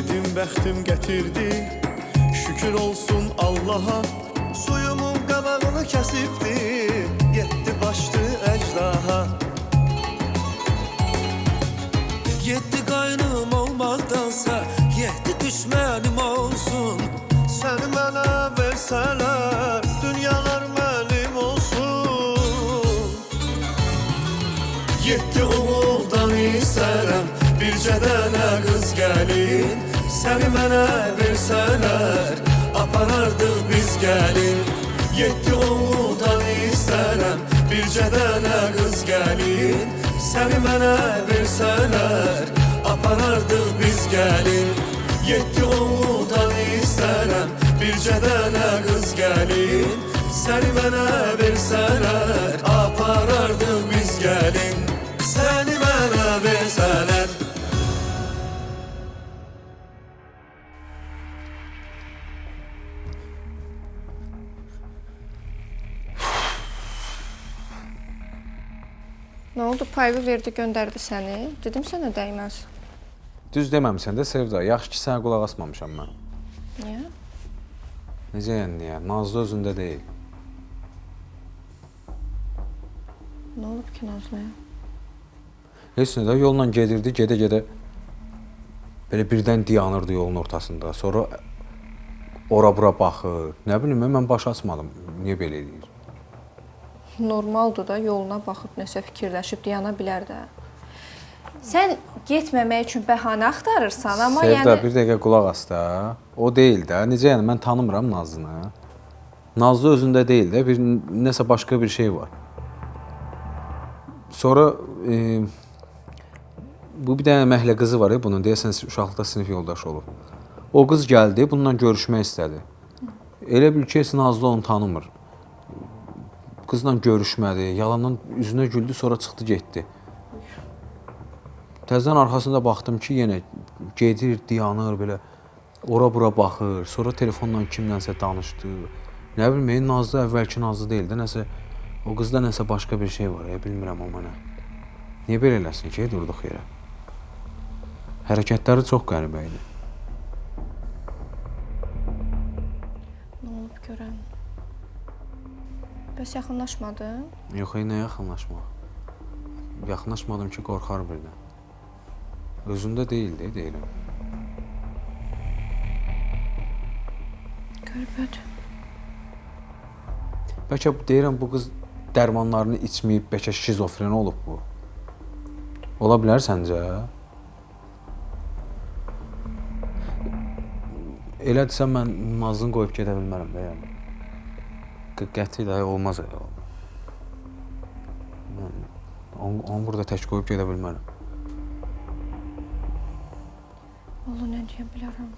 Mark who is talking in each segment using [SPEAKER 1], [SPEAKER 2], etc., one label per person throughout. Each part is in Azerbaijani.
[SPEAKER 1] Dedim bəxtim gətirdi, şükür olsun Allaha. Suyumun qabağını kəsibdi, yetdi başdı əcdaha. Yetdi qaynım olmaqdansa, yetdi düşmənim olsun. Səni mənə versələr, dünyalar mənim olsun. Yetdi oğuldan istərəm, bircə dənə qız gəlin. Səni mənə versələr, aparardıq biz gəlin. Yetdi oğuldan istərəm, bircə dənə qız gəlin. Səni mənə versələr, aparardıq biz gəlin. Yetdi oğuldan istərəm, bircə dənə qız gəlin. Səni mənə versələr, aparardıq biz gəlin. Səni mənə versələr.
[SPEAKER 2] Nə oldu? Payı verdi, göndərdi səni. Dedim sənə dəyməz.
[SPEAKER 3] Düz deməmsən də Sevda, yaxşı ki sənə qulaq asmamışam mən.
[SPEAKER 2] Niyə?
[SPEAKER 3] Necə yəni niyə? Nazlı özündə deyil.
[SPEAKER 2] Nə olub ki Nazlıya?
[SPEAKER 3] Heç nə də yolla gedirdi, gedə-gedə belə birdən dayanırdı yolun ortasında. Sonra ora-bura baxır. Nə bilim, mən baş açmadım. Niyə belə eləyir?
[SPEAKER 2] Normaldır da, yoluna baxıb nəsə fikirləşib dayana bilər də. Sən getməmək üçün bəhanə axtarırsan, amma
[SPEAKER 3] Sevda,
[SPEAKER 2] yəni...
[SPEAKER 3] bir dəqiqə qulaq as da. O deyil də. Necə yəni, mən tanımıram Nazlını. Nazlı özündə deyil də, nəsə başqa bir şey var. Sonra bu bir dənə məhlə qızı var ya bunun, deyəsən uşaqlıqda sinif yoldaşı olub. O qız gəldi, bununla görüşmək istədi. Elə bil ki, Nazlı onu tanımır. Qızla görüşmədi, yalandan üzünə güldü, sonra çıxdı, getdi. Təzədən arxasında baxdım ki, yenə gedir, dayanır, belə ora-bura baxır, sonra telefonla kimlənsə danışdı. Nə bilməyim, Nazlı əvvəlki Nazlı deyil də, nəsə, o qızda nəsə başqa bir şey var, bilmirəm o mənə. Niyə belə eləsin ki, durduq yerə? Hərəkətləri çox qəribə idi.
[SPEAKER 2] Nə olub görəm? Bəs yaxınlaşmadın?
[SPEAKER 3] Yox, nə yaxınlaşmaq? Yaxınlaşmadım ki, qorxar birdən. Özündə deyildi, deyiləm.
[SPEAKER 2] Qəribədir.
[SPEAKER 3] Bəlkə deyirəm, bu qız dərmanlarını içməyib, bəlkə şizofren olub bu. Ola bilər səncə? Elədirsə, mən Nazlını qoyub gedə bilmərəm də, yəni. Qəti də olmaz. Onu burada tək qoyub gedə bilmərəm.
[SPEAKER 2] Allah, nə deyə bilərəm?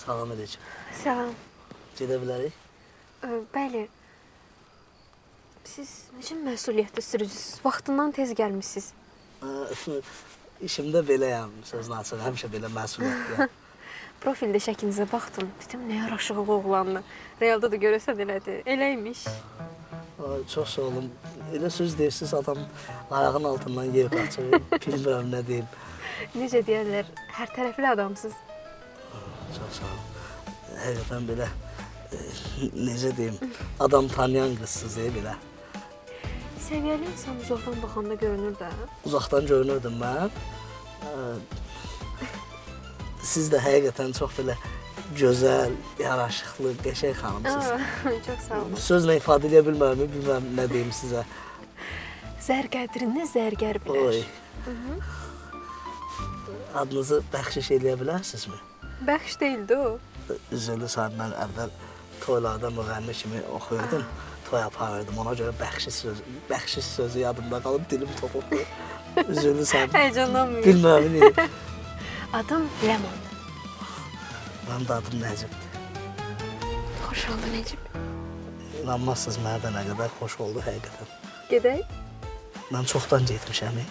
[SPEAKER 4] Salam edəcəm.
[SPEAKER 5] Salam.
[SPEAKER 4] Gedə bilərik?
[SPEAKER 5] Bəli. Siz necə məsuliyyətli sürücüsünüz? Vaxtından tez gəlmişsiniz.
[SPEAKER 4] İşimdə beləyəm, sözün açıq, həmişə belə məsuliyyətliyəm.
[SPEAKER 5] Profildə şəklinizə baxdım. Dedim, nə yaraşıqlı oğlanlı. Realda da görəsən elədi. Eləymiş.
[SPEAKER 4] Çox sağ olun. Elə söz deyirsiniz, adam ayağın altından yer qaçır. Bilmirəm, nə deyim.
[SPEAKER 5] Necə deyərlər, hər tərəfli adamsınız.
[SPEAKER 4] Çox sağ olun. Həqiqətən belə, necə deyim, adam tanıyan qızsınız, belə.
[SPEAKER 5] Səviyyəli insan uzaqdan baxanda görünür də.
[SPEAKER 4] Uzaqdan görünürdüm mən. Siz də həqiqətən çox belə gözəl, yaraşıqlı, qəşəng xanımsınız.
[SPEAKER 5] Çox sağ olun.
[SPEAKER 4] Sözlə ifadə edə bilmirəm, nə deyim sizə.
[SPEAKER 5] Zər qədrini zərgər bilər.
[SPEAKER 4] Adınızı bəxşiş eləyə bilərsinizmi?
[SPEAKER 5] Bəxş deyildi o.
[SPEAKER 4] Üzrlü sahib, mən əvvəl toylarda müğənni kimi oxuyordum. Toy aparırdım, ona görə bəxşiş sözü yadımda qalıb, dilim topuqdur. Üzrlü sahib.
[SPEAKER 5] Həyəcanlanmayın.
[SPEAKER 4] Bilmirəm, niyə?
[SPEAKER 5] Adım Ləmandır.
[SPEAKER 4] Mənim də adım Nəcibdir.
[SPEAKER 5] Xoş oldu Necib.
[SPEAKER 4] İnanmazsınız mənə də nə qədər xoş oldu həqiqətən.
[SPEAKER 5] Gedək.
[SPEAKER 4] Mən çoxdan getmişəm.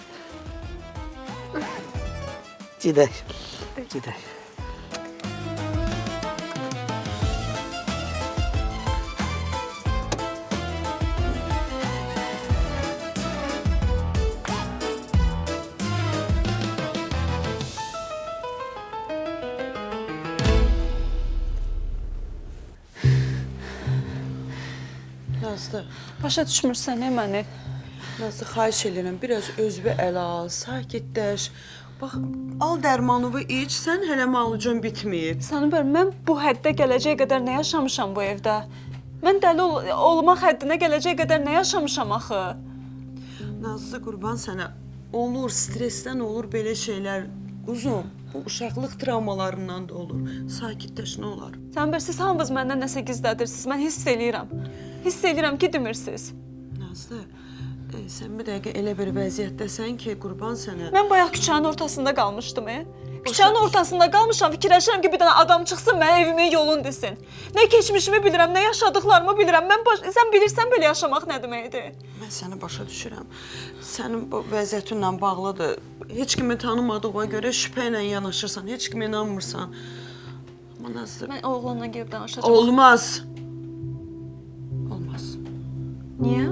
[SPEAKER 4] Gedək. Gedək.
[SPEAKER 6] Nazlı,
[SPEAKER 7] Başa düşmürsən məni.
[SPEAKER 6] Nazlı xahiş edirəm, biraz özünü ələ al, sakitləş. Bax, al dərmanını iç, sən hələ malıcın bitməyib.
[SPEAKER 7] Səni mən bu həddə gələcək qədər nə yaşamışam bu evdə? Mən dəli olmaq həddinə gələcək qədər nə yaşamışam axı?
[SPEAKER 6] Nazlı, qurban sənə. Olur, stressdən olur belə şeylər. Quzum, bu uşaqlıq travmalarından da olur. Sakitləş, nə olar?
[SPEAKER 7] Sən siz hamınız məndən nəsə gizlədirsiniz. Mən hiss eləyirəm. Hiss eləyirəm ki, demirsiniz.
[SPEAKER 6] Nazlı, sən bir dəqiqə elə bir vəziyyətdəsən ki, qurban sənə.
[SPEAKER 7] Mən bayaq küçənin ortasında qalmışdım. Küçənin ortasında qalmışam, fikirləşirəm ki, bir dənə adam çıxsın, mənə evimin yolunu desin. Nə keçmişimi bilirəm, nə yaşadıqlarımı bilirəm. Sən bilirsən belə yaşamaq nə deməkdir?
[SPEAKER 6] Mən səni başa düşürəm. Sənin bu vəziyyətinlə bağlıdır. Heç kimi tanımadığına görə şübhə ilə yanaşırsan, heç kimi inanmırsan. Amma Nazlı...
[SPEAKER 7] Mən oğlanla gedib danışacağam.
[SPEAKER 6] Olmaz. Olmaz.
[SPEAKER 7] Niyə?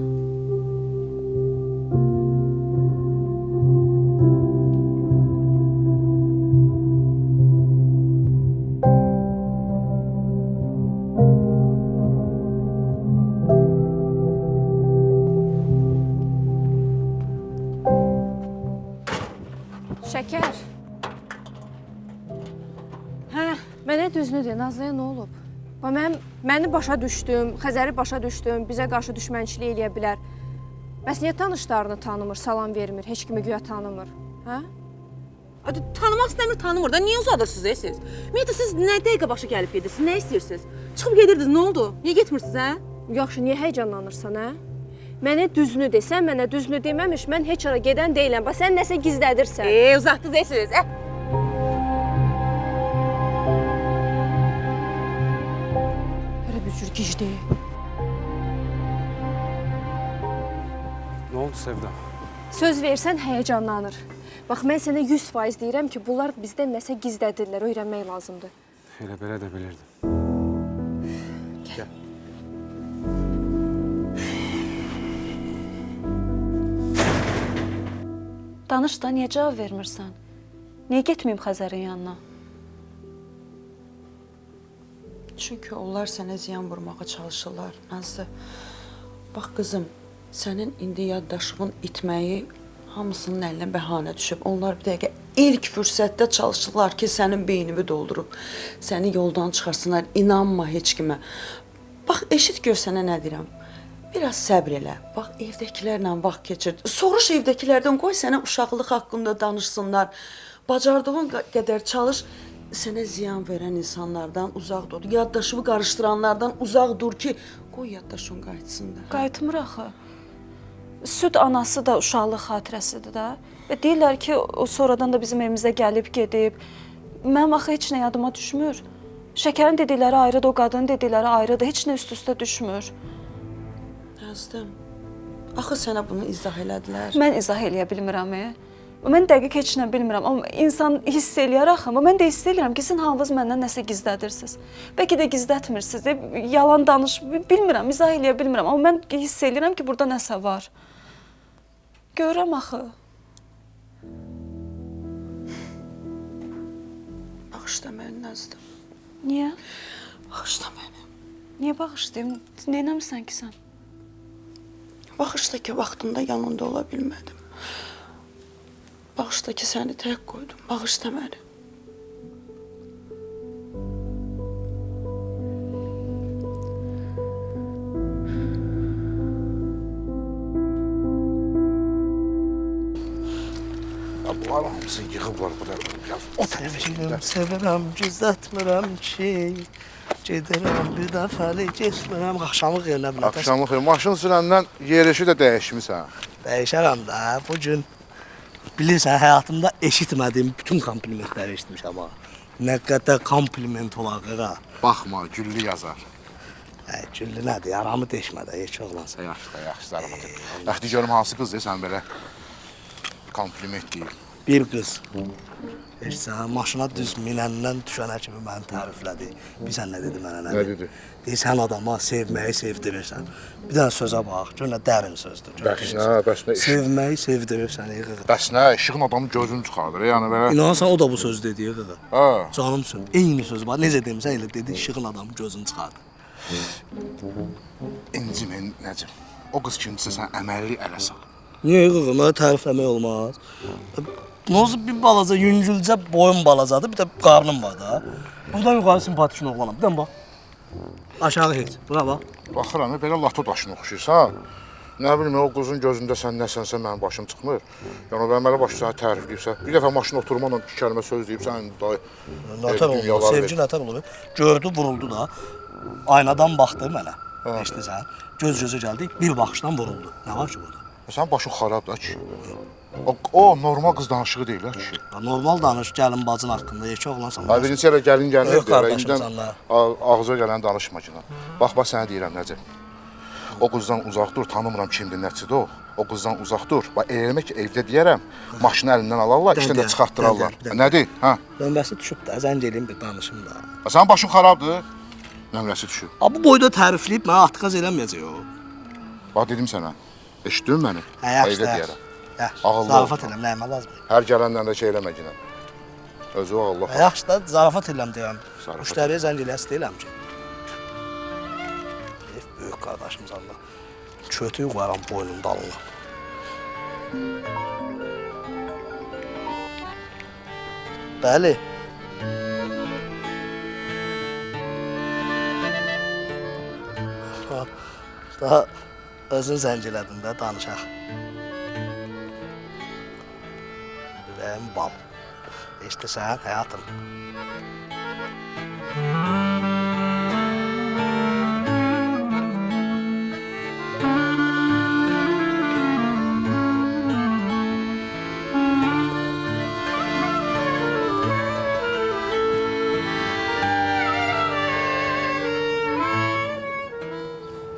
[SPEAKER 2] Şəkər. Hə, mənə düzünü de, Nazlıya nə olub? Məni başa düşdüm, Xəzəri başa düşdüm, bizə qarşı düşmənçilik eləyə bilər. Bəs niyə tanışlarını tanımır, salam vermir, heç kimi güya tanımır, hə?
[SPEAKER 8] Tanımaq istəmir, tanımır da. Niyə uzadırsınız siz? Ümumiyyətlə siz nə dəqiqə başa gəlib gedirsiniz, nə istəyirsiniz? Çıxıb gedirdiniz, nə oldu? Niyə getmirsiniz, hə?
[SPEAKER 2] Yaxşı, niyə həyəcanlanırsan, hə? Mənə düzünü desən, mənə düzünü deməmiş, mən heç ara gedən deyiləm. Bax, sən nəsə gizlədirsən.
[SPEAKER 8] Uzatdınız siz, hə?
[SPEAKER 2] Elə bir cür gicdi.
[SPEAKER 3] Nə oldu Sevda?
[SPEAKER 2] Söz versən həyəcanlanır. Bax, mən sənə 100% deyirəm ki, bunlar bizdən nəsə gizlədirlər, öyrənmək lazımdır.
[SPEAKER 3] Elə belə də bilirdim. Gəl.
[SPEAKER 7] Danış da, niyə cavab vermirsən? Niyə getməyim Xəzərin yanına?
[SPEAKER 6] Çünki onlar sənə ziyan vurmağa çalışırlar, Nazlı. Bax qızım, sənin indi yaddaşığın itməyi hamısının əlinə bəhanə düşüb. Onlar bir dəqiqə ilk fürsətdə çalışırlar ki, sənin beynini doldurub, səni yoldan çıxarsınlar, inanma heç kimə. Bax, eşit gör sənə nə deyirəm. Biraz səbr elə. Bax, evdəkilərlə vaxt keçir. Soruş evdəkilərdən, qoy sənə uşaqlıq haqqında danışsınlar. Bacardığın qədər çalış, sənə ziyan verən insanlardan uzaq dur. Yaddaşını qarışdıranlardan uzaq dur ki, qoy yaddaşın qayıtsın da.
[SPEAKER 7] Qayıtmır axı. Süd anası da uşaqlıq xatirəsidir də. Və deyirlər ki, o sonradan da bizim evimizə gəlib gedib. Mənim axı heç nə yadıma düşmür. Şəkərin dedikləri ayrıdır, o qadının dedikləri ayrıdır. Heç nə üst-üstə düşmür.
[SPEAKER 6] Yazdım. Axı sənə bunu izah elədilər.
[SPEAKER 7] Mən izah eləyə bilmirəm. Mən dəqiq heç nə bilmirəm. Amma insan hiss eləyər axı. Amma mən də hiss eləyirəm ki, sizin hamınız məndən nəsə gizlədirsiniz. Bəlkə də gizlətmirsiniz. Yalan danış, bilmirəm, izah eləyə bilmirəm. Amma mən hiss eləyirəm ki, burada nəsə var. Görürəm axı.
[SPEAKER 6] Bağışla məni, Nazlı.
[SPEAKER 7] Niyə?
[SPEAKER 6] Bağışla məni.
[SPEAKER 7] Niyə bağışlayım? Neynəmirsən ki sən?
[SPEAKER 6] Bağışla ki, vaxtında yanında ola bilmədim. Bağışla ki, səni tək qoydum. Bağışla məni.
[SPEAKER 9] Bunlar hamısı yığıblar bura. O tərəfə
[SPEAKER 4] Sevirəm, gizlətmirəm ki, gedirəm bir dəfəli getmirəm, axşamı yerinə biləm.
[SPEAKER 9] Axşamı xeyr. Maşın sürəndən yerişi də dəyişmisən.
[SPEAKER 4] Dəyişərəm də, bugün Bilirsən, həyatımda eşitmədiyim bütün komplimentləri eşitmişəm ha. Nə qədər kompliment olar qaqa.
[SPEAKER 9] Baxma, güllü yazar.
[SPEAKER 4] Güllü nədir? Yaramı deşmədə, heç oğlansan.
[SPEAKER 9] Yaxşı, zarafat et. Yaxşı, görüm hansı qız deyir, sən belə kompliment deyir.
[SPEAKER 4] Bir qız. Heç sən maşına düz minəndən düşənə kimi məni təriflədi. Bilsən nə dedi mənə?
[SPEAKER 9] Nə dedi?
[SPEAKER 4] Deyir, sən adama sevməyi sevdirirsən. Bir dənə sözə bax, gör nə dərin sözdür.
[SPEAKER 9] Bəs nə?
[SPEAKER 4] Sevməyi sevdirirsən, qığı.
[SPEAKER 9] Bəs nə? İşığın adamın gözünü çıxardır, yəni belə.
[SPEAKER 4] İnanırsan, o da bu söz dedi, qığı.
[SPEAKER 9] Ha.
[SPEAKER 4] Canımsın, eyni söz var. Necə demisən, elə dedi, işığın adamın gözünü çıxardı.
[SPEAKER 9] İncimən, Nəcim. O qız kimdirsə sən əməlli ələ sal.
[SPEAKER 4] Niyə qığı? Mənə tərifləmək olmaz. Nasıl bir balaca, yüngülcə boyun balacadır, bir də qarnım var da. Buradan yuxarı simpatik oğlanam. Bir dənə bax. Aşağı heç. Buna bax.
[SPEAKER 9] Baxıram, belə lato daşını oxşayırsan. Nə bilim, o qızın gözündə sən nəsənsə mənim başım çıxmır. Yəni, o əmələ başı sənə tərifləyibsə, bir dəfə maşın oturmaqla iki kəlmə söz deyibsən, dayı.
[SPEAKER 4] Nətər oldu, sevgi nətər olur. Gördü, vuruldu da. Aynadan baxdı mənə. Eşidirsən? Göz-gözə gəldik, bir baxışdan vuruldu. Nə var ki burada?
[SPEAKER 9] Sənin başın xarabdır, kişi. O normal qız danışığı deyil, kişi.
[SPEAKER 4] Normal danış, gəlin bacın haqqında, yekə oğlansan.
[SPEAKER 9] Ay, birinci yerə gəlin gəlir
[SPEAKER 4] Yox,
[SPEAKER 9] deyir,
[SPEAKER 4] qardaşım
[SPEAKER 9] indən
[SPEAKER 4] sənlə.
[SPEAKER 9] ağzına gələni danışma ki. Bax, sənə deyirəm, Nəcib. O qızdan uzaq dur, tanımıram kimdir, nəçidir o. O qızdan uzaq dur. Bax, eləmək ki, evdə deyərəm, maşını əlindən alarlar, işdən də çıxartdırarlar. Nədir, hə?
[SPEAKER 4] Nömrəsi düşüb də, zəng eləyim bir danışım da.
[SPEAKER 9] Sənin başın xarabdır, nömrəsi düşüb.
[SPEAKER 4] Bu boyda tərifləyib mənə atqaz eləməyəcək o.
[SPEAKER 9] Bax, dedim sənə, eşitdin məni?
[SPEAKER 4] Yaxşı,
[SPEAKER 9] Evdə deyərəm. Ağıllı
[SPEAKER 4] zarafat
[SPEAKER 9] ol.
[SPEAKER 4] eləm, nəyimə lazım.
[SPEAKER 9] Hər gələndən də şey eləmə ki. Özü o Allah.
[SPEAKER 4] Yaxşı da, zarafat eləm deyəm.
[SPEAKER 9] Zarafat.
[SPEAKER 4] Müştəriyə zəng eləsi deyiləm ki. Böyük qardaşımız Allah. Kötüyü qoyaram boynun dalına. Bəli. Daha özün zəng elədin də, danışaq. Ürəyim bal. İştirsən, həyatım.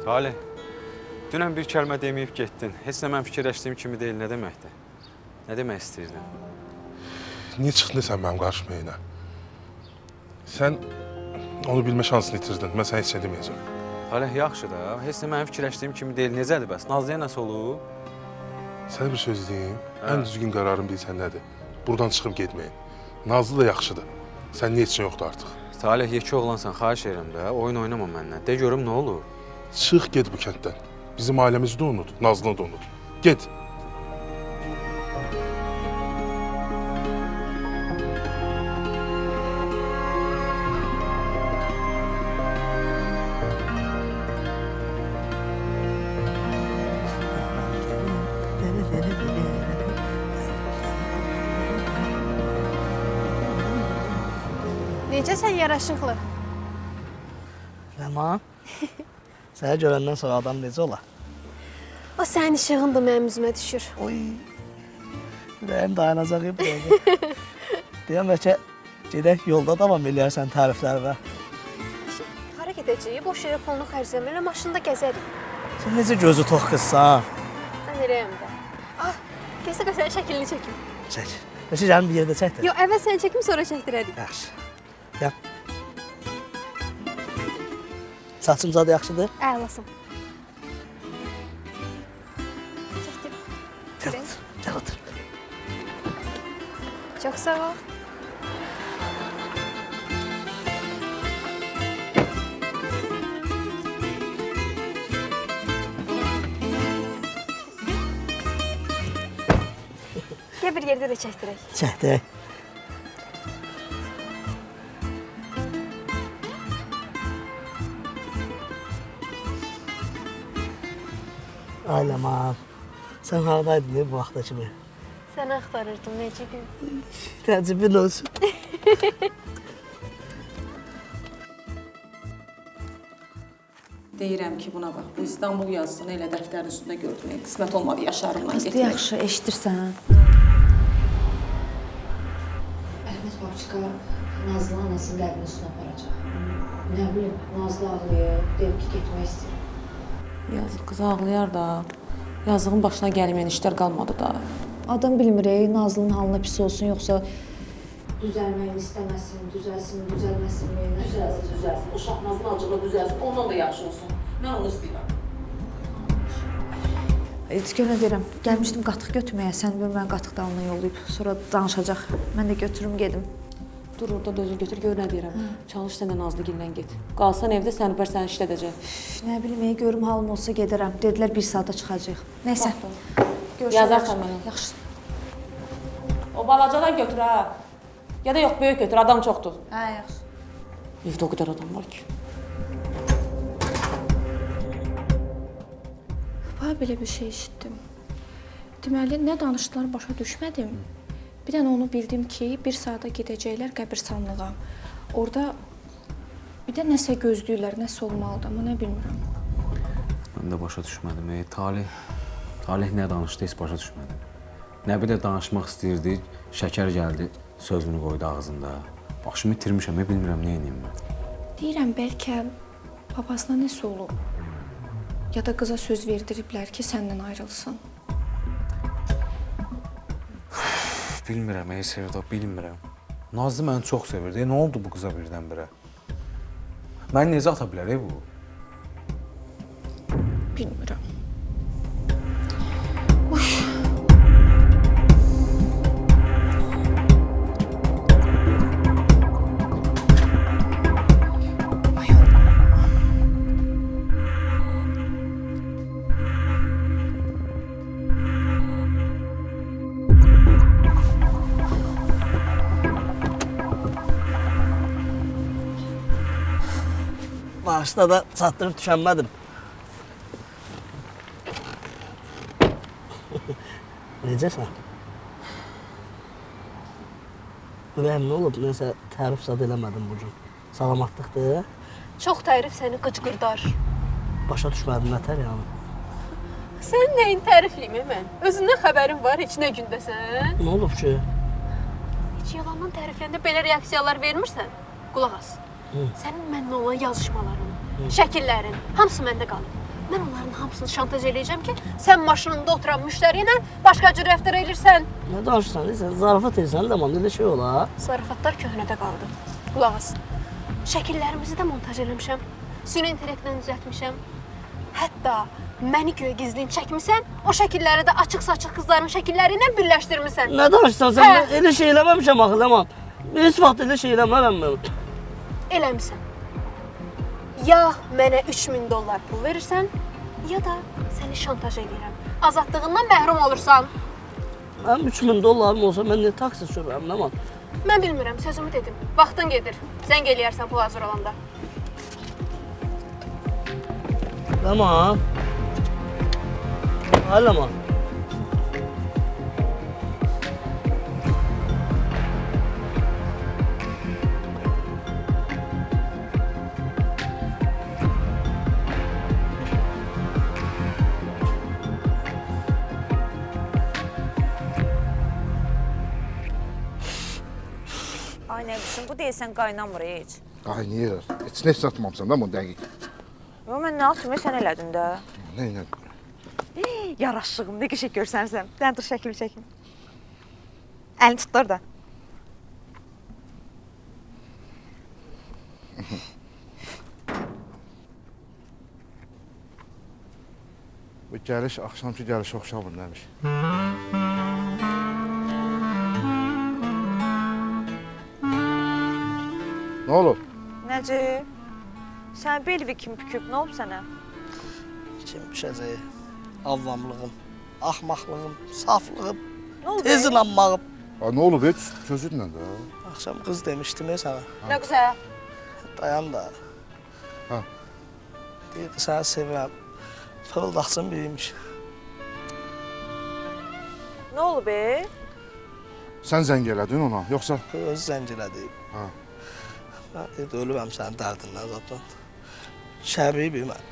[SPEAKER 3] Salih, dünən bir kəlmə deməyib getdin. Heç nə mən fikirləşdiyim kimi deyil, nə deməkdir? Nə demək istəyirdin?
[SPEAKER 10] Niyə çıxdın sən mənim qarşıma yenə? Sən onu bilmə şansını itirdin. Mən sənə heç nə deməyəcəm.
[SPEAKER 3] Salih, yaxşı da. Heç nə mənim fikirləşdiyim kimi deyil. Necədir bəs? Nazlıya nəsə olub?
[SPEAKER 10] Sənə bir söz deyim. Ən düzgün qərarın bilsən nədir? Buradan çıxıb getməyin. Nazlı da yaxşıdır. Sən niyə heç nə yoxdur artıq?
[SPEAKER 3] Salih, yekə oğlansan, xahiş edirəm də. Oyun oynama məndən. De görüm nə olur?
[SPEAKER 10] Çıx get bu kənddən. Bizim ailəmizi də unut, Nazlını da unut. Get.
[SPEAKER 2] Necəsən yaraşıqlı?
[SPEAKER 4] Rəman, səni görəndən sonra adam necə olar?
[SPEAKER 2] O sənin işığın da mənim üzümə düşür.
[SPEAKER 4] Oy, ürəyim dayanacaq bu dəqiqə. Deyəm bəlkə gedək yolda davam eləyərsən təriflərə.
[SPEAKER 2] Hara gedəcəyik? Boş yerə pulunu xərcləmə, elə maşında gəzərik.
[SPEAKER 4] Sən necə gözü tox qızsan?
[SPEAKER 2] Mən eləyəm də. Kəsə sənin şəklini çəkim.
[SPEAKER 4] Çək. Bəlkə gəlin bir yerdə çək də.
[SPEAKER 2] Yox, əvvəl səni çəkim, sonra çəkdirərik.
[SPEAKER 4] Yaxşı. Gəl. Saçım zadı yaxşıdır?
[SPEAKER 2] Əlasın. Çəkdir.
[SPEAKER 4] Gəl otur. Gəl otur.
[SPEAKER 2] Çox sağ ol. Gəl bir yerdə də çəkdirək.
[SPEAKER 4] Çəkdir. Ay Ləman, sən haradaydın bu vaxta kimi?
[SPEAKER 2] Səni axtarırdım, Necibim.
[SPEAKER 4] Təcibin olsun.
[SPEAKER 11] Deyirəm ki, buna bax, bu İstanbul yazısını elə dəftərin üstündə gördüm. Qismət olmadı yaşarımdan getmək.
[SPEAKER 7] Yaxşı, eşidirsən?
[SPEAKER 12] Babçıqa Nazlı anasının qəlbini üstünə aparacaq. Nə bilim, Nazlı ağlayır, deyib ki, getmək istəyir.
[SPEAKER 11] Yazıq qız ağlayar da. Yazığın başına gəlməyən işlər qalmadı da.
[SPEAKER 12] Adam bilmir, Nazlının halına pis olsun, yoxsa düzəlməyini istəməsin, düzəlsin, düzəlməsin,
[SPEAKER 11] Düzəlsin. Uşaq Nazlı acıqla düzəlsin. Ondan da yaxşı olsun. Mən onu istəyirəm.
[SPEAKER 12] Görə deyirəm, gəlmişdim qatıq götürməyə, sən bir mən qatıq dalına yollayıb, sonra danışacaq. Mən də götürüm, gedim.
[SPEAKER 11] Dur orada dözü götür, gör nə deyirəm. Çalış sən də Nazlıgillə get. Qalsan evdə səni bər səni işlədəcək.
[SPEAKER 12] Nə bilim, görüm halım olsa gedərəm. Dedilər bir saata çıxacaq. Nəysə,
[SPEAKER 11] Yazarsan mənə.
[SPEAKER 12] Yaxşı.
[SPEAKER 11] O balacadan götür ha. Ya da yox, böyük götür, adam çoxdur.
[SPEAKER 12] Hə, yaxşı.
[SPEAKER 11] Evdə o qədər adam var ki.
[SPEAKER 2] Bax, belə bir şey eşitdim. Deməli, nə danışdılar başa düşmədim. Bir dənə onu bildim ki, bir saata gedəcəklər qəbirstanlığa. Orada bir də nəsə gözləyirlər, nəsə olmalıdır, amma nə bilmirəm.
[SPEAKER 3] Mən də başa düşmədim. Talih nə danışdı, heç başa düşmədim. Nə bir də danışmaq istəyirdi, şəkər gəldi, sözünü qoydu ağzında. Başımı itirmişəm, bilmirəm nə edeyim mən.
[SPEAKER 2] Deyirəm, bəlkə babasına nəsə olub. Ya da qıza söz verdiriblər ki, səndən ayrılsın.
[SPEAKER 3] Bilmirəm, Sevda, bilmirəm. Nazlı məni çox sevirdi. Nə oldu bu qıza birdən-birə? Məni necə ata bilər bu?
[SPEAKER 2] Bilmirəm.
[SPEAKER 4] Maaşda da çatdırıb düşənmədim. Necəsən? Ürəyim nə olub? Nəsə tərif zad eləmədim bu gün. Salamatlıqdır.
[SPEAKER 5] Çox tərif səni qıcqırdar.
[SPEAKER 4] Başa düşmədim nətər yəni.
[SPEAKER 5] Sən nəyin tərifliyim mən? Özündən xəbərin var, heç nə gündəsən.
[SPEAKER 4] Nə olub ki?
[SPEAKER 5] Heç yalandan tərifləndə belə reaksiyalar vermirsən. Qulaq as. Sənin mənimlə olan yazışmaların, şəkillərin, hamısı məndə qalıb. Mən onların hamısını şantaj eləyəcəm ki, sən maşınında oturan müştəri ilə başqa cür rəftar edirsən.
[SPEAKER 4] Nə danışırsan? Sən zarafat edirsən də, elə şey olar.
[SPEAKER 5] Zarafatlar köhnədə qaldı. Qulaq as. Şəkillərimizi də montaj eləmişəm. Süni intellektlə düzəltmişəm. Hətta məni göyə gizlin çəkmisən, o şəkilləri də açıq-saçıq qızların şəkilləri ilə birləşdirmisən.
[SPEAKER 4] Nə danışırsan sən? Mən elə şey eləməmişəm axı, Ləman. Heç vaxt elə şey eləmərəm mən.
[SPEAKER 5] Eləmisən. Ya mənə $3000 pul verirsən, ya da səni şantaj edirəm. Azadlığından məhrum olursan.
[SPEAKER 4] Mənim $3000 olsa mən niyə taksi sürürəm, Ləman?
[SPEAKER 5] Mən bilmirəm, sözümü dedim. Vaxtın gedir. Zəng eləyərsən pul hazır olanda.
[SPEAKER 4] Ləman. Ay Ləman.
[SPEAKER 13] Ay nə biçim, bu deyəsən qaynamır heç.
[SPEAKER 9] Qaynayır. Heç nə satmamısan da bunu dəqiq.
[SPEAKER 13] Yo, mən nə yaptım, sən elədin də.
[SPEAKER 9] Nə ilə?
[SPEAKER 13] Yaraşığım, nə qəşəng görsənsən. Sən dur şəkil çəkim. Əlini tut da.
[SPEAKER 9] Bu gəliş axşamki gəliş oxşamır nəmiş. Nə olub?
[SPEAKER 13] Necə? Sən belvi kim püküb, nə olub sənə?
[SPEAKER 4] Kim düşəcək? Avvamlığım, axmaqlığım, saflığım,
[SPEAKER 13] Nə oldu?
[SPEAKER 4] tez inanmağım.
[SPEAKER 9] Nə olub heç sözünlə də?
[SPEAKER 4] Axşam qız demişdim sənə.
[SPEAKER 5] Nə qıza?
[SPEAKER 4] Dayan da.
[SPEAKER 9] Ha.
[SPEAKER 4] Deyirdi səni sevirəm. Fırıldaqçın biriymiş.
[SPEAKER 13] Nə olub be?
[SPEAKER 9] Sən zəng elədin ona, yoxsa?
[SPEAKER 4] Öz zəng elədi.
[SPEAKER 9] Ha.
[SPEAKER 4] Mən dedi, ölübəm sənin dərdindən zaten. Şərriyi bilmən.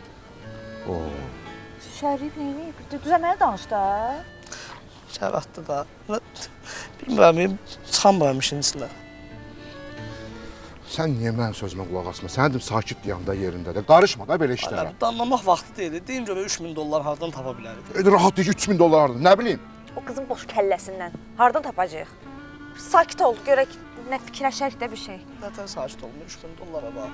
[SPEAKER 13] Şərif neyini? Düzəməli danış da.
[SPEAKER 4] Şəratdı da. Bilmirəm, çıxamıram işin içindən.
[SPEAKER 9] sən niyə mənim sözümə qulaq asma? Sən dedim sakit yanında yerində də. Qarışma da belə işlərə.
[SPEAKER 4] Danlamaq vaxtı deyil. Deyin görə 3000 dollar hardan tapa bilərik?
[SPEAKER 9] Rahat deyir 3000 dollar hardan, nə bilim.
[SPEAKER 13] O qızın boş kəlləsindən hardan tapacağıq? Sakit ol, görək nə fikirləşərik də bir şey.
[SPEAKER 4] Nətər sakit olma 3000 dollara bax.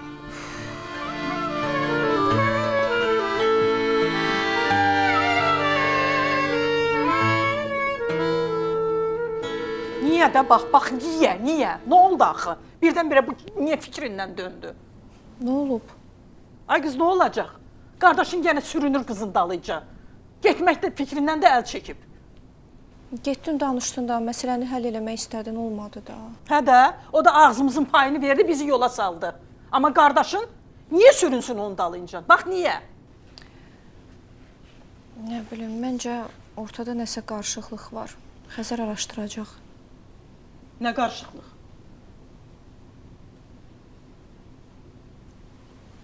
[SPEAKER 14] Niyə də bax, niyə? Nə oldu axı? Birdən-birə bu niyə fikrindən döndü?
[SPEAKER 2] Nə olub?
[SPEAKER 14] Ay qız, nə olacaq? Qardaşın yenə sürünür qızın dalıyca. Getmək də fikrindən də əl çəkib.
[SPEAKER 2] Getdin danışdın da, məsələni həll eləmək istədin, olmadı da.
[SPEAKER 14] Hə də, o da ağzımızın payını verdi, bizi yola saldı. Amma qardaşın niyə sürünsün onun dalıyca? Bax, niyə?
[SPEAKER 2] Nə bilim, məncə ortada nəsə qarışıqlıq var. Xəzər araşdıracaq.
[SPEAKER 14] Nə qarışıqlıq?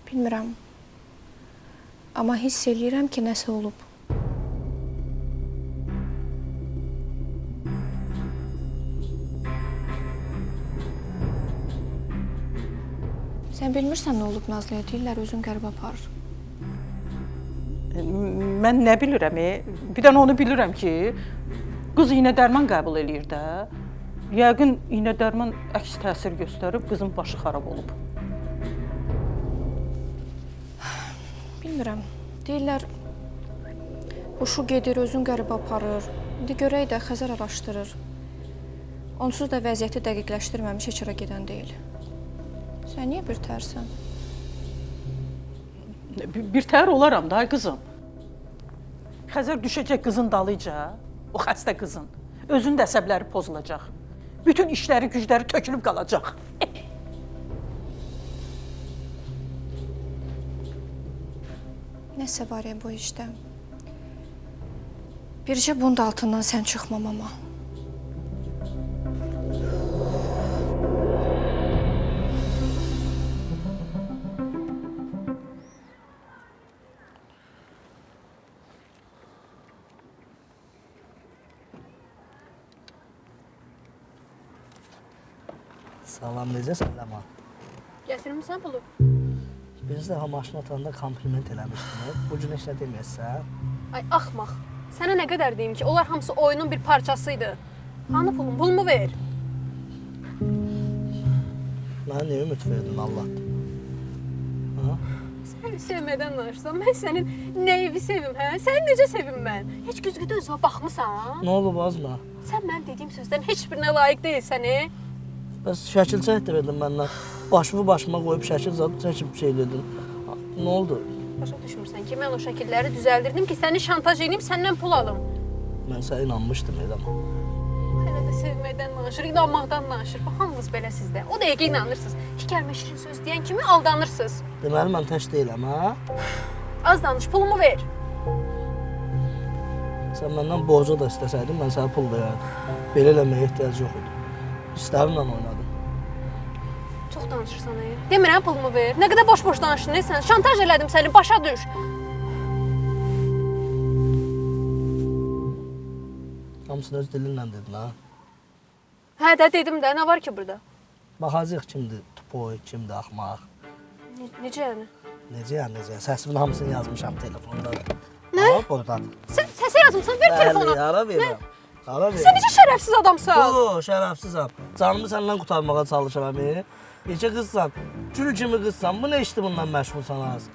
[SPEAKER 2] Bilmirəm. Amma hiss eləyirəm ki, nəsə olub. Sən bilmirsən nə olub Nazlıya? Deyirlər, özün qəribə aparır.
[SPEAKER 14] Mən nə bilirəm, bir dənə onu bilirəm ki, qız iynə dərman qəbul eləyir də. Yəqin iynə dərman əks təsir göstərib, qızın başı xarab olub.
[SPEAKER 2] Bilmirəm. Deyirlər, huşu gedir, özün qəribə aparır. İndi görək də Xəzər araşdırır. Onsuz da vəziyyəti dəqiqləşdirməmiş heç yerə gedən deyil. Sən niyə bir tərsən?
[SPEAKER 14] Bir tər olaram da, qızım. Xəzər düşəcək qızın dalıyca, o xəstə qızın. Özünün də əsəbləri pozulacaq. Bütün işləri, gücləri tökülüb qalacaq.
[SPEAKER 2] Nəsə var bu işdə. Bircə bunun da altından sən çıxmam amma.
[SPEAKER 4] Salam, necəsən Ləman?
[SPEAKER 5] Gətirmisən pulu?
[SPEAKER 4] Biz də maşın atanda kompliment eləmişdiniz. Bu gün heç nə deməyəsən?
[SPEAKER 5] Ay axmaq. Sənə nə qədər deyim ki, onlar hamısı oyunun bir parçasıydı. Hanı pulum? Pulumu ver.
[SPEAKER 4] Mənə niyə ümid verdin Allah? Ha?
[SPEAKER 5] Sən sevmədən danışsan, mən sənin nəyivi sevim, hə? Səni necə sevim mən? Heç güzgüdə özünə baxmısan?
[SPEAKER 4] Nə olub azma?
[SPEAKER 5] Sən mənim dediyim sözlərin heç birinə layiq deyilsən,
[SPEAKER 4] Bəs şəkil çəkdir verdin məndən. Başımı başıma qoyub şəkil çəkib şey dedin. Nə oldu?
[SPEAKER 5] Başa düşmürsən ki, mən o şəkilləri düzəldirdim ki, səni şantaj edib səndən pul alım.
[SPEAKER 4] Mən sənə inanmışdım Edam.
[SPEAKER 5] Hələ də sevməkdən danışır, inanmaqdan danışır. Bax, hamınız belə sizdə. O dəqiqə inanırsınız. İki kəlmə şirin söz deyən kimi aldanırsınız.
[SPEAKER 4] Deməli, mən tək deyiləm, hə?
[SPEAKER 5] Az danış, pulumu ver.
[SPEAKER 4] Sən məndən borca da istəsəydin, mən sənə pul verərdim. Belə eləməyə ehtiyac yox idi. İstərimlə oynadım.
[SPEAKER 5] Çox danışırsan, Demirəm, pulumu ver. Nə qədər boş-boş danışdın, sən? Şantaj elədim səni, başa düş.
[SPEAKER 4] Hamısını öz dilinlə dedin, ha?
[SPEAKER 5] Hə də dedim də, nə var ki burada?
[SPEAKER 4] Baxacaq kimdir tupoy, kimdir axmaq.
[SPEAKER 5] Necə yəni?
[SPEAKER 4] Necə? Səsimin hamısını yazmışam telefonda.
[SPEAKER 5] Nə?
[SPEAKER 4] Ha, buradan.
[SPEAKER 5] Sən səsə yazmısan, ver telefonu.
[SPEAKER 4] Bəli, ara verirəm. Ara verirəm.
[SPEAKER 5] Sən necə şərəfsiz adamsan?
[SPEAKER 4] Yox, şərəfsizəm. Canımı səndən qurtarmağa çalışıram. Necə qızsan? Gül kimi qızsan. Bu nə işdir bundan məşğulsan az?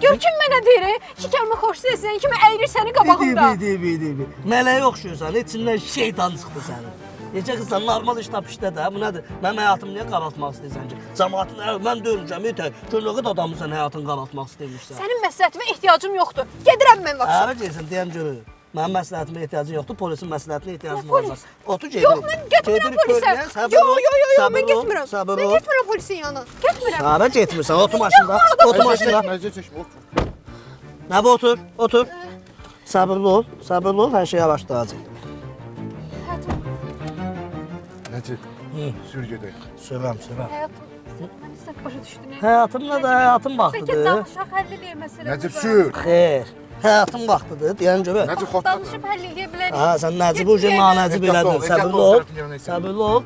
[SPEAKER 5] Gör kim mənə deyir, iki kəlmə xoş deyirsən, kimi əyirir səni qabağımda.
[SPEAKER 4] Bi. Mələyə oxşuyursan, içindən şeytan çıxdı sənin. Necə qızsan, normal iş tap işdə də. Bu nədir? Mənim həyatımı niyə qaraltmaq istəyirsən ki? Cəmaatın, mən döyülmüşəm, könlüqü də adamın sən həyatını qaraltmaq istəyirsən.
[SPEAKER 5] Sənin məsləhətimə ehtiyacım yoxdur. Gedirəm mən vaxtı.
[SPEAKER 4] Hara gəlsən, deyəm görür. Mənim məsləhətimə ehtiyacın yoxdur, polisin məsləhətinə ehtiyacın olmaz. Otur gedir.
[SPEAKER 5] Yox, mən getmirəm polisə. Yox, mən getmirəm.
[SPEAKER 4] Sabır ol.
[SPEAKER 5] Mən getmirəm polisin yanına. Getmirəm.
[SPEAKER 4] Hara getmirsən? Otur maşında. Otur maşında. Nə bu, otur. Sabırlı ol, hər şey yavaşlayacaq.
[SPEAKER 9] Necə? Sür gedək.
[SPEAKER 4] Sürəm.
[SPEAKER 5] Həyatım, mən istək başa düşdün.
[SPEAKER 4] Həyatımla da həyatım vaxtıdır.
[SPEAKER 5] Bəlkə danışaq, həll eləyək məsələni.
[SPEAKER 9] Necə sür?
[SPEAKER 4] Xeyr, həyatım vaxtıdır, deyən görə.
[SPEAKER 9] Necə xotda?
[SPEAKER 5] Danışıb həll eləyə bilərik.
[SPEAKER 4] Ha, sən Nəcibi ucu nanəcib elədin. Səbirli ol.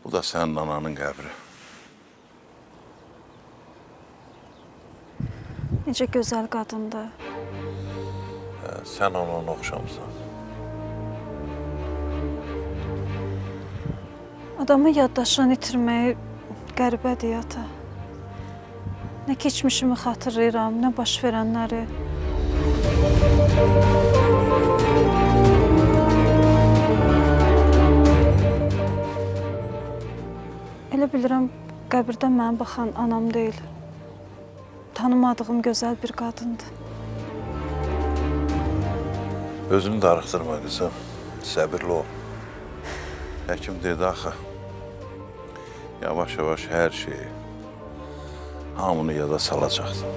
[SPEAKER 15] Bu da sənin ananın qəbri.
[SPEAKER 7] Necə gözəl qadındır.
[SPEAKER 15] Sən ona oxşamısan.
[SPEAKER 7] Adamın yaddaşını itirməyi qəribədir ata. Nə keçmişimi xatırlayıram, nə baş verənləri. Elə bilirəm, qəbirdə mənə baxan anam deyil. Tanımadığım gözəl bir qadındır.
[SPEAKER 15] Özünü darıxdırma qızım. Səbirli ol. Həkim dedi axı. Yavaş-yavaş hər şeyi, hamını yada salacaqsan.